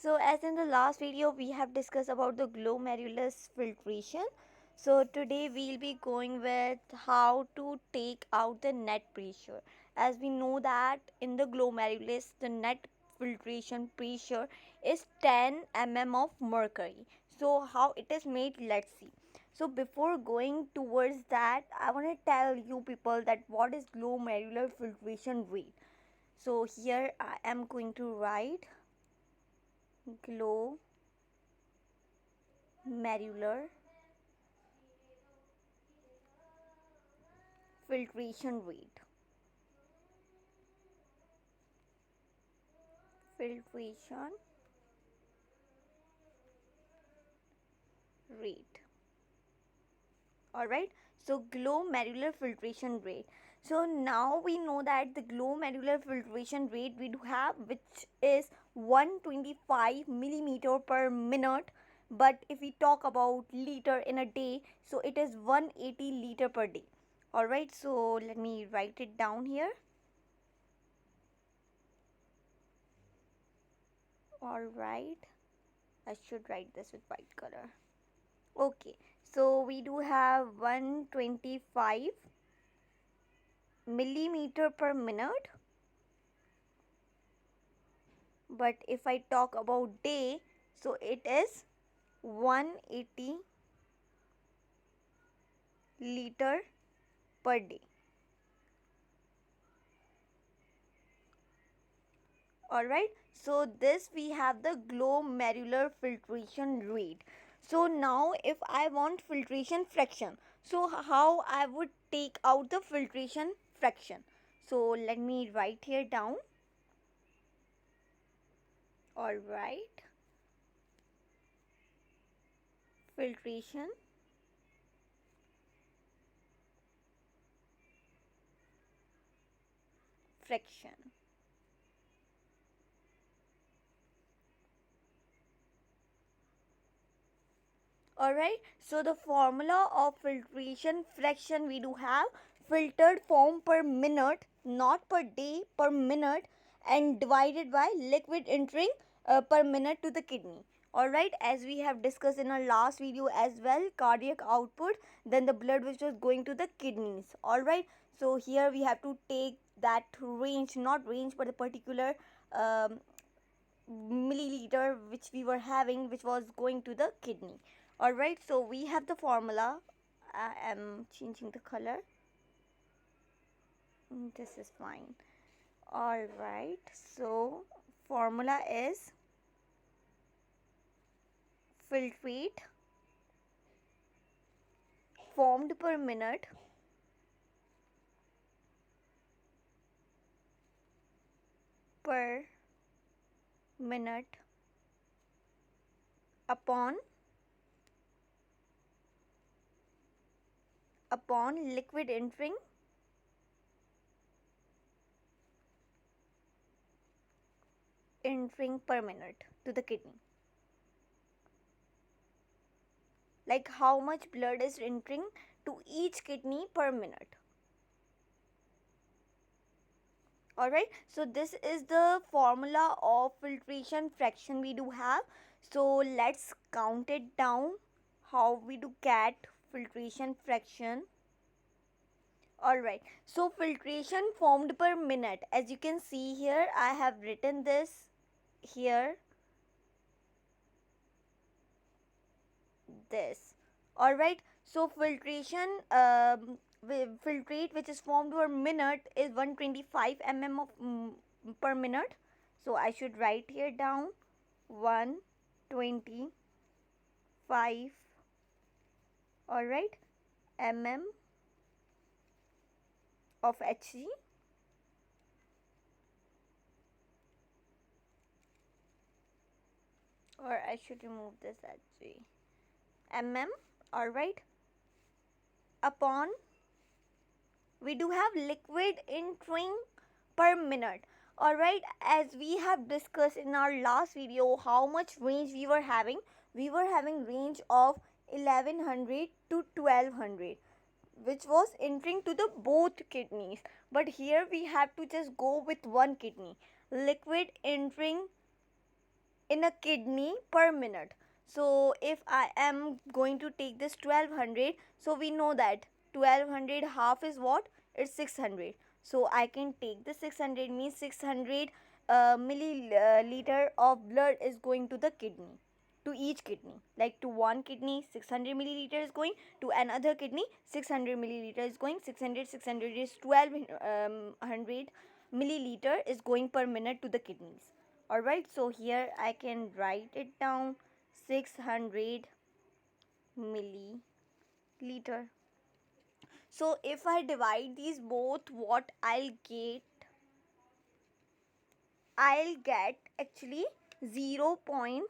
So as in the last video we have discussed about the glomerulus filtration. So today we'll be going with how to take out the net pressure. As we know that in the glomerulus the net filtration pressure is 10 mm of mercury. So how it is made, let's see. So before going towards that, I want to tell you people that what is glomerular filtration rate. So here I am going to write glomerular filtration rate. Filtration rate. Alright, so glomerular filtration rate. So now we know that the glomerular filtration rate we do have, which is 125 millimeter per minute. But if we talk about liter in a day, so it is 180 liter per day. Alright, so let me write it down here. Alright, I should write this with white color. Okay, so we do have 125 millimeter per minute, but if I talk about day, so it is 180 liter per day. Alright, so this we have the glomerular filtration rate. So now if I want filtration fraction, so how I would take out the filtration fraction? So let me write here down. Alright, filtration fraction. Alright, so the formula of filtration fraction we do have filtered foam per minute, not per day, per minute, and divided by liquid entering per minute to the kidney. Alright, as we have discussed in our last video as well, cardiac output, then the blood which was going to the kidneys. Alright, so here we have to take that range, not range, but a particular milliliter which we were having, which was going to the kidney. Alright, so we have the formula. I am changing the color. This is fine. Alright, so formula is filtrate formed per minute per minute upon liquid entering per minute to the kidney. Like how much blood is entering to each kidney per minute. Alright, so this is the formula of filtration fraction we do have. So let's count it down how we do get filtration fraction. Alright, so filtration formed per minute, as you can see here, I have written this here, this. Alright, so filtration filtrate which is formed per minute is 125 mm of per minute. So I should write here down 125, alright, mm of Hg, or I should remove this Hg, mm, alright, upon we do have liquid entering per minute. Alright, as we have discussed in our last video how much range we were having range of 1100 to 1200, which was entering to the both kidneys. But here we have to just go with one kidney. Liquid entering in a kidney per minute. So if I am going to take this 1200, so we know that 1200 half is what? It's 600. So I can take the 600, means 600 milliliter of blood is going to the kidney, to each kidney. Like to one kidney 600 milliliter is going, to another kidney 600 milliliter is going. 600 is 1200 milliliter is going per minute to the kidneys. Alright, so here I can write it down, 600 milliliter. So if I divide these both, what I'll get actually 0.16,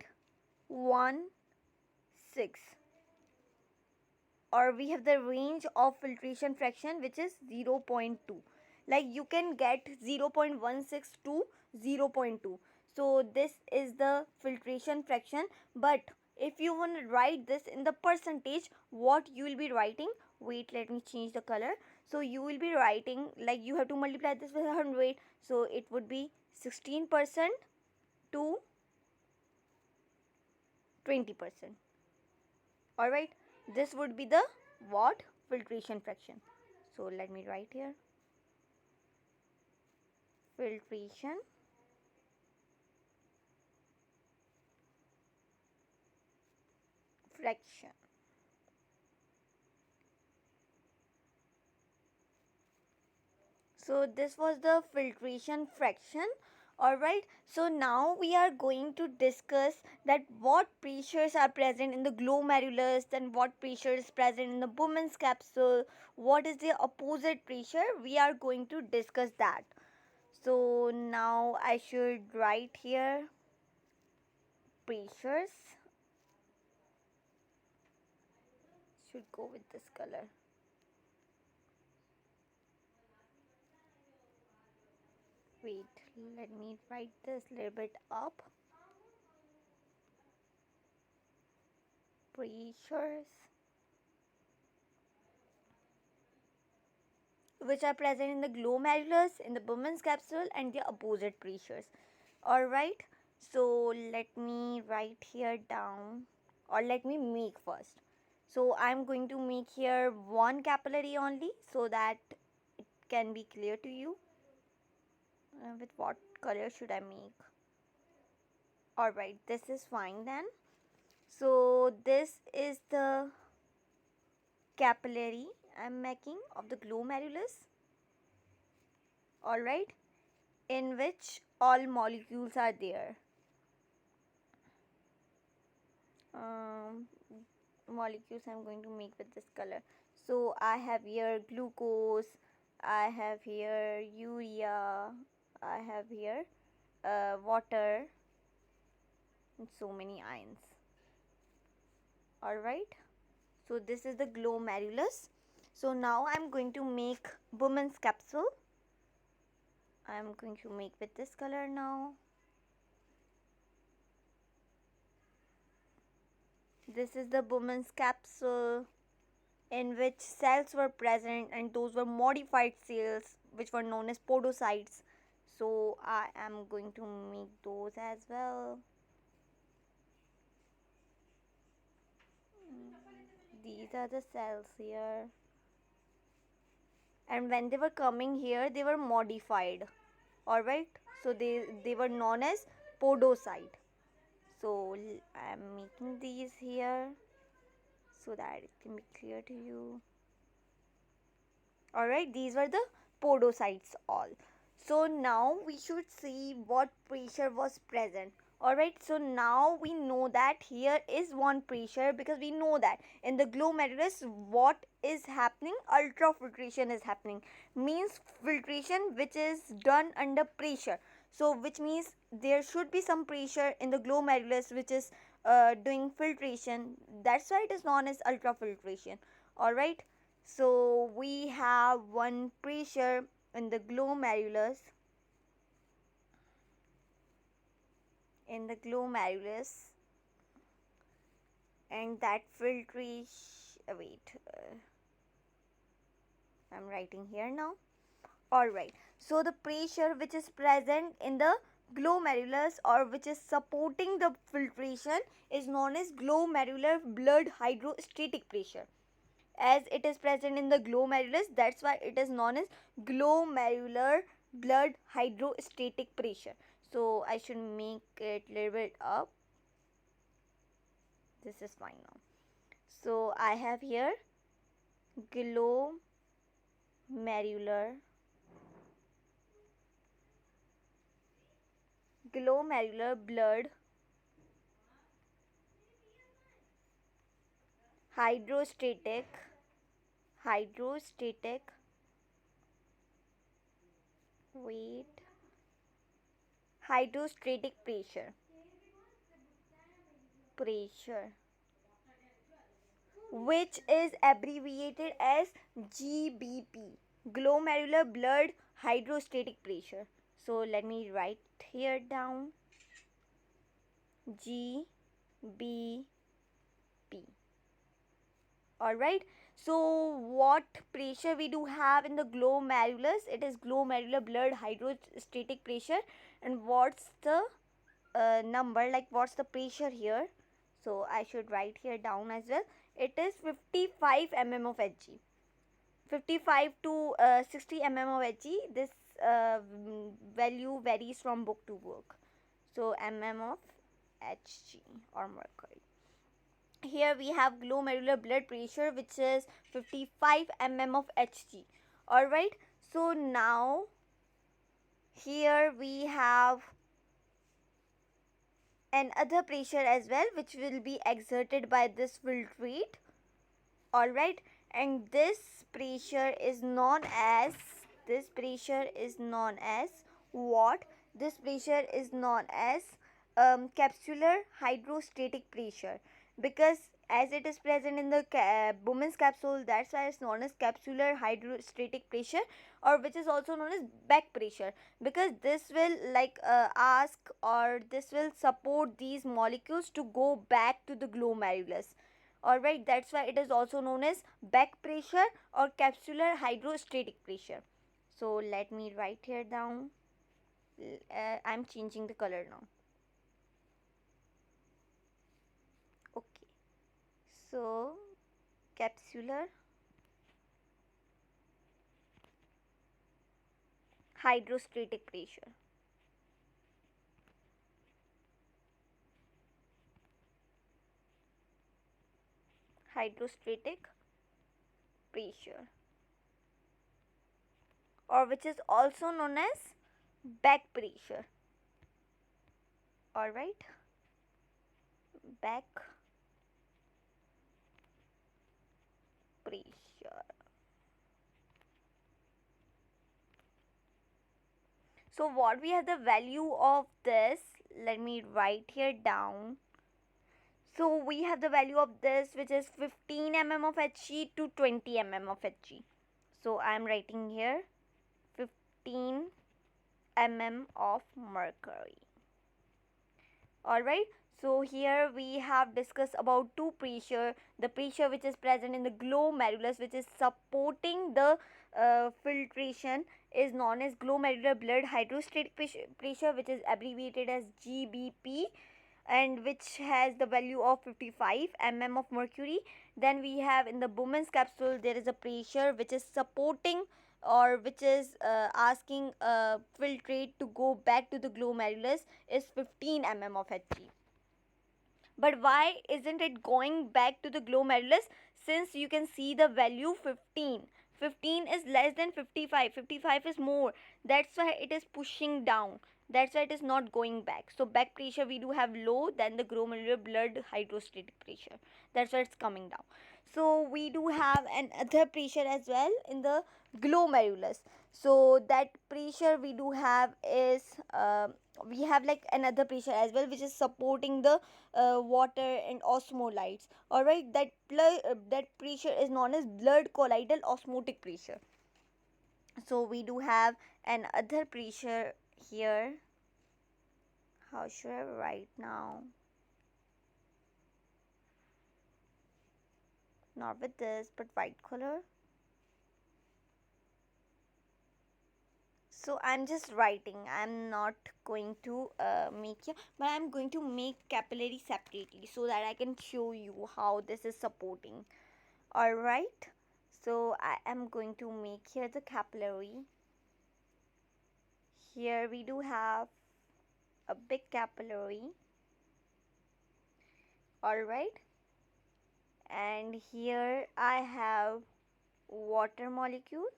or we have the range of filtration fraction which is 0.2. Like you can get 0.16 to 0.2. So this is the filtration fraction. But if you want to write this in the percentage, what you will be writing, wait, let me change the color. So you will be writing, like you have to multiply this with 100, so it would be 16% to 20%. Alright, this would be the what? Filtration fraction. So let me write here, filtration fraction. So this was the filtration fraction. Alright, so now we are going to discuss that what pressures are present in the glomerulus, then what pressure is present in the Bowman's capsule, what is the opposite pressure. We are going to discuss that. So now I should write here pressures. Should go with this color. Wait, let me write this a little bit up. Pressures which are present in the glomerulus, in the Bowman's capsule, and the opposite pressures. Alright, so let me write here down, or let me make first. So I'm going to make here one capillary only so that it can be clear to you. With what color should I make? Alright, this is fine then. So this is the capillary I'm making of the glomerulus. Alright, in which all molecules are there. Molecules I'm going to make with this color. So I have here glucose, I have here urea, I have here water, and so many ions. Alright, so this is the glomerulus. So now I'm going to make Bowman's capsule. I'm going to make with this color now. This is the Bowman's capsule, in which cells were present, and those were modified cells which were known as podocytes. So I am going to make those as well. These are the cells here, and when they were coming here they were modified. Alright, so they were known as podocyte. So I am making these here so that it can be clear to you. Alright, these were the podocytes all. So now we should see what pressure was present. Alright, so now we know that here is one pressure, because we know that in the glomerulus what is happening, ultrafiltration is happening, means filtration which is done under pressure. So which means there should be some pressure in the glomerulus which is doing filtration. That's why it is known as ultrafiltration. Alright, so we have one pressure in the glomerulus, and that filtration, wait, I'm writing here now. Alright, so the pressure which is present in the glomerulus, or which is supporting the filtration, is known as glomerular blood hydrostatic pressure. As it is present in the glomerulus, that's why it is known as glomerular blood hydrostatic pressure. So I should make it a little bit up. This is fine now. So I have here glomerular blood hydrostatic wait hydrostatic pressure, which is abbreviated as GBP, glomerular blood hydrostatic pressure. So let me write here down GBP. Alright, so what pressure we do have in the glomerulus? It is glomerular blood hydrostatic pressure. And what's the number, like what's the pressure here? So I should write here down as well. It is 55 mm of Hg. 55 to 60 mm of Hg. This value varies from book to book. So mm of Hg or mercury. Here we have glomerular blood pressure, which is 55 mm of Hg. Alright, so now here we have another pressure as well, which will be exerted by this filtrate. Alright, and this pressure is known as what? This pressure is known as capsular hydrostatic pressure, because as it is present in the Bowman's capsule, that's why it's known as capsular hydrostatic pressure, or which is also known as back pressure, because this will ask, or this will support these molecules to go back to the glomerulus. Alright, that's why it is also known as back pressure or capsular hydrostatic pressure. So let me write here down. I'm changing the color now. Okay, so capsular hydrostatic pressure. Hydrostatic pressure, or which is also known as back pressure. Alright, back pressure. So what we have the value of this, let me write here down. So we have the value of this, which is 15 mm of Hg to 20 mm of Hg. So I am writing here 15 mm of mercury. Alright, so here we have discussed about two pressure. The pressure which is present in the glomerulus, which is supporting the filtration, is known as glomerular blood hydrostatic pressure, which is abbreviated as GBP, and which has the value of 55 mm of mercury. Then we have in the Bowman's capsule, there is a pressure which is supporting, or which is asking filtrate to go back to the glomerulus, is 15 mm of Hg. But why isn't it going back to the glomerulus? Since you can see the value 15. 15 is less than 55. 55 is more. That's why it is pushing down. That's why it is not going back. So back pressure we do have low than the glomerular blood hydrostatic pressure. That's why it's coming down. So we do have another pressure as well in the glomerulus. So that pressure we do have is we have like another pressure as well, which is supporting the water and osmolytes. Alright, that pressure is known as blood colloidal osmotic pressure. So we do have another pressure here. How should I write now? Not with this, but white color. So I'm just writing. I'm not going to make here, but I'm going to make capillary separately so that I can show you how this is supporting. All right. So I am going to make here the capillary. Here we do have a big capillary. All right. And here I have water molecule,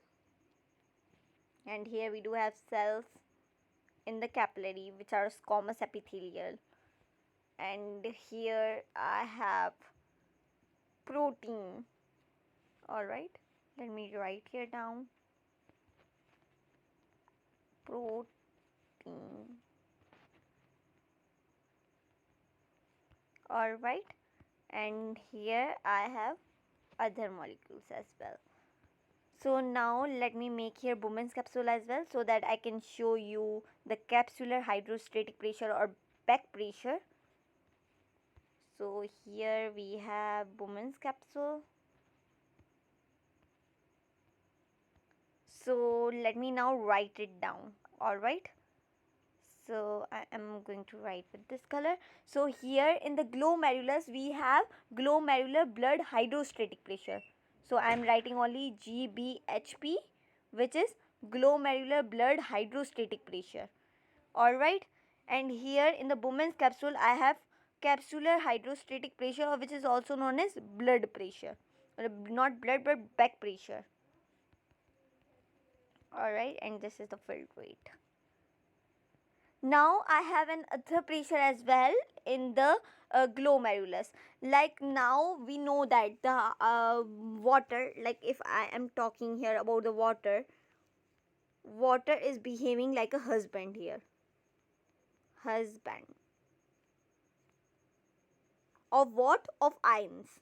and here we do have cells in the capillary which are squamous epithelial, and here I have protein. All right, let me write here down protein. All right, and here I have other molecules as well. So now let me make here Bowman's capsule as well so that I can show you the capsular hydrostatic pressure or back pressure. So here we have Bowman's capsule. So let me now write it down. All right. So I am going to write with this color. So here in the glomerulus we have glomerular blood hydrostatic pressure. So I am writing only GBHP, which is glomerular blood hydrostatic pressure. All right. And here in the Bowman's capsule I have capsular hydrostatic pressure, which is also known as blood pressure. Not blood but back pressure. All right. And this is the filtrate. Now I have an other pressure as well in the glomerulus. Like now we know that the water, like if I am talking here about the water, water is behaving like a husband here. Husband. Of what? Of ions.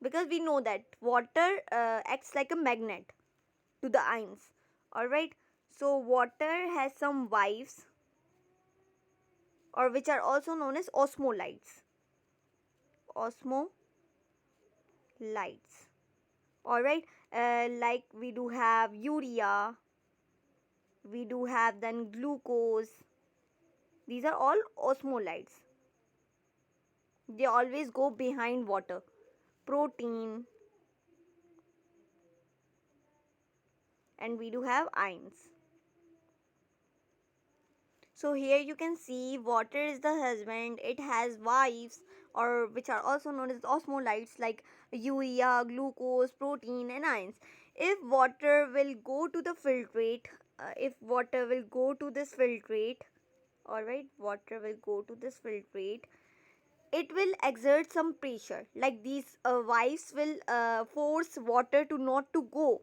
Because we know that water acts like a magnet to the ions. Alright. So water has some wives, or which are also known as osmolytes. Osmolytes. Alright. Like we do have urea, we do have then glucose. These are all osmolytes. They always go behind water. Protein, and we do have ions. So here you can see water is the husband. It has wives, or which are also known as osmolytes, like urea, glucose, protein and ions. If water will go to the filtrate, if water will go to this filtrate, alright, water will go to this filtrate, it will exert some pressure, like these wives will force water to not to go,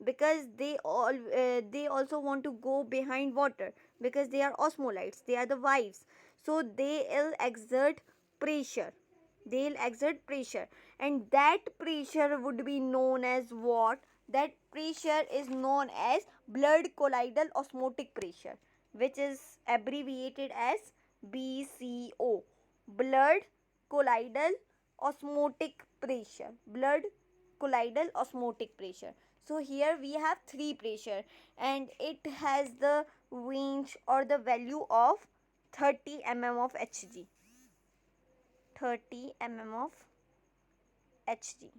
because they also want to go behind water, because they are osmolytes, they are the wives. So they'll exert pressure, and that pressure would be known as what? That pressure is known as blood colloidal osmotic pressure, which is abbreviated as BCO, blood colloidal osmotic pressure. Blood colloidal osmotic pressure. So here we have three pressure, and it has the range or the value of 30 mm of Hg. 30 mm of Hg.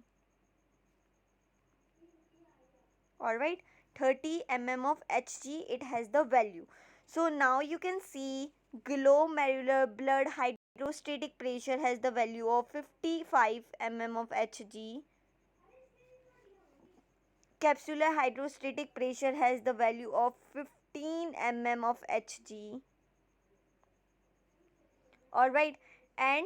Alright, 30 mm of Hg it has the value. So now you can see glomerular blood hydrostatic pressure has the value of 55 mm of Hg. Capsular hydrostatic pressure has the value of 15 mm of Hg. Alright, and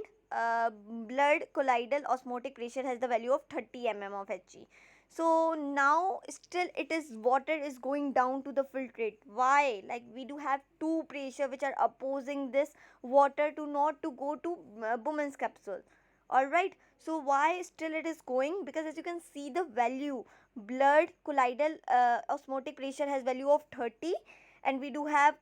blood colloidal osmotic pressure has the value of 30 mm of Hg. So now still it is water is going down to the filtrate. Why? Like we do have two pressure which are opposing this water to not to go to Bowman's capsule. Alright, so why still it is going? Because as you can see the value, blood colloidal osmotic pressure has value of 30, and we do have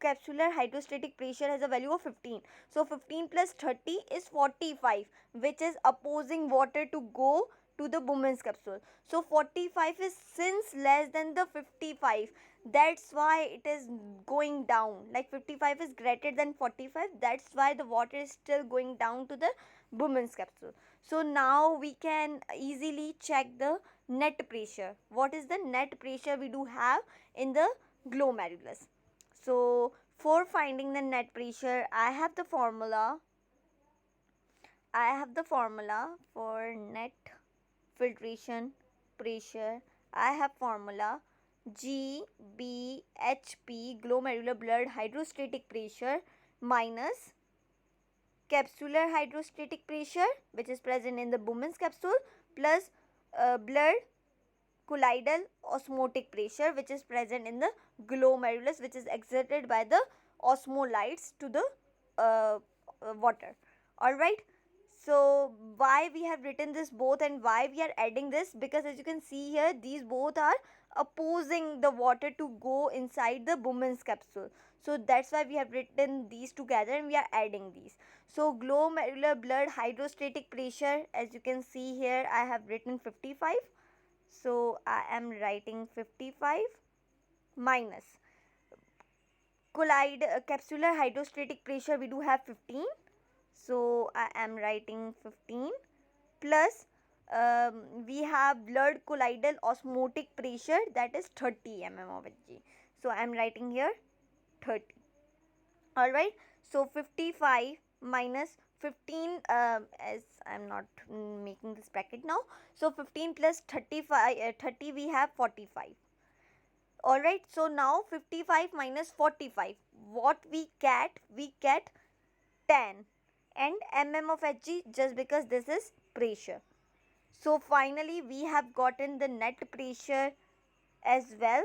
capsular hydrostatic pressure has a value of 15. So 15 plus 30 is 45, which is opposing water to go to the women's capsule. So 45 is since less than the 55, that's why it is going down. Like 55 is greater than 45, that's why the water is still going down to the women's capsule. So now we can easily check the net pressure. What is the net pressure we do have in the glomerulus? So for finding the net pressure, I have the formula for net filtration pressure. I have formula GBHP, glomerular blood hydrostatic pressure, minus capsular hydrostatic pressure, which is present in the Bowman's capsule, plus blood colloidal osmotic pressure, which is present in the glomerulus, which is exerted by the osmolytes to the water. Alright, so why we have written this both and why we are adding this? Because as you can see here, these both are opposing the water to go inside the Bowman's capsule. So that's why we have written these together and we are adding these. So glomerular blood hydrostatic pressure, as you can see here, I have written 55. So I am writing 55 minus capsular hydrostatic pressure, we do have 15. So I am writing 15 plus we have blood colloidal osmotic pressure, that is 30 mm of Hg. So I am writing here 30. Alright, so 55 minus 15, as I am not making this bracket now. So 15 plus 35, 30 we have 45. Alright, so now 55 minus 45, what we get? We get 10 and mm of Hg, just because this is pressure. So finally we have gotten the net pressure as well,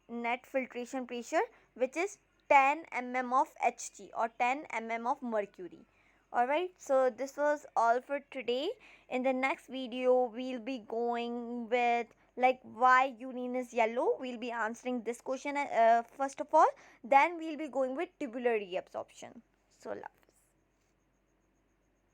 net filtration pressure, which is 10 mm of Hg or 10 mm of mercury. Alright, so this was all for today. In the next video, we'll be going with like why urine is yellow. We'll be answering this question first of all. Then we'll be going with tubular reabsorption. So love.